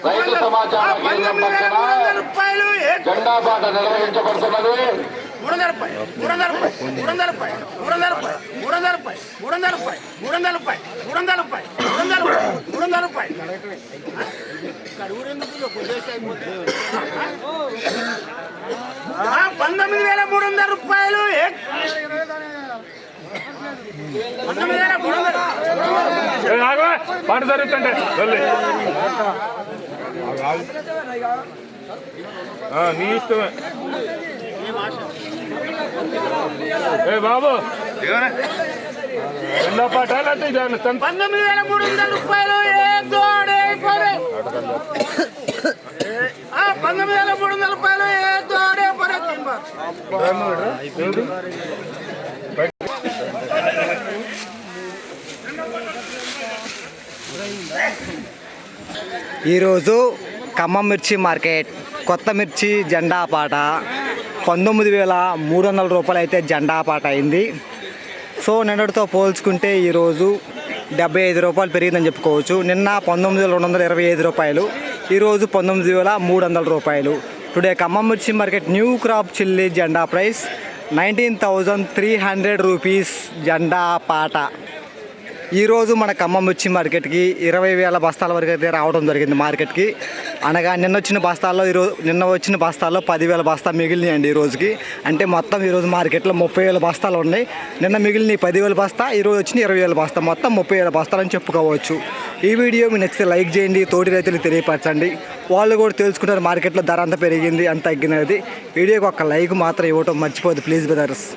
రైతు సమాచార జెండా పాట నిర్వహించబడుతున్నది. పాట జరుగుతుంటే నీ ఇష్టమే బాబు ఎలా పాట 19,300 రూపాయలు. 19,300 రూపాయలు. ఈరోజు ఖమ్మం మిర్చి మార్కెట్ కొత్త మిర్చి జెండా పాట 19,300 రూపాయలు అయితే జెండా పాట అయింది. సో నిన్నటితో పోల్చుకుంటే ఈరోజు 75 రూపాయలు పెరిగిందని చెప్పుకోవచ్చు. నిన్న 19,225 రూపాయలు, ఈరోజు 19,300 రూపాయలు. టుడే ఖమ్మం మిర్చి మార్కెట్ న్యూ క్రాప్ చిల్లీ జెండా ప్రైస్ 19,300 రూపీస్ జెండా పాట. ఈరోజు మన ఖమ్మం మిర్చి మార్కెట్కి 20,000 బస్తాల వరకు అయితే రావడం జరిగింది మార్కెట్కి. అనగా నిన్న వచ్చిన బస్తాల్లో 10,000 బస్తా మిగిలినాయండి ఈ రోజుకి. అంటే మొత్తం ఈరోజు మార్కెట్లో 30,000 బస్తాలు ఉన్నాయి. నిన్న మిగిలిన 10,000 బస్తా, ఈరోజు వచ్చిన 20,000 బస్తా, మొత్తం 30,000 బస్తాలని చెప్పుకోవచ్చు. ఈ వీడియో మీకు నచ్చితే లైక్ చేయండి, తోటి రైతులు తెలియపరచండి. వాళ్ళు కూడా తెలుసుకుంటారు మార్కెట్లో ధర అంత పెరిగింది అంత తగ్గినది. వీడియోకి ఒక లైక్ మాత్రం ఇవ్వటం మర్చిపోద్దు ప్లీజ్ బ్రదర్స్.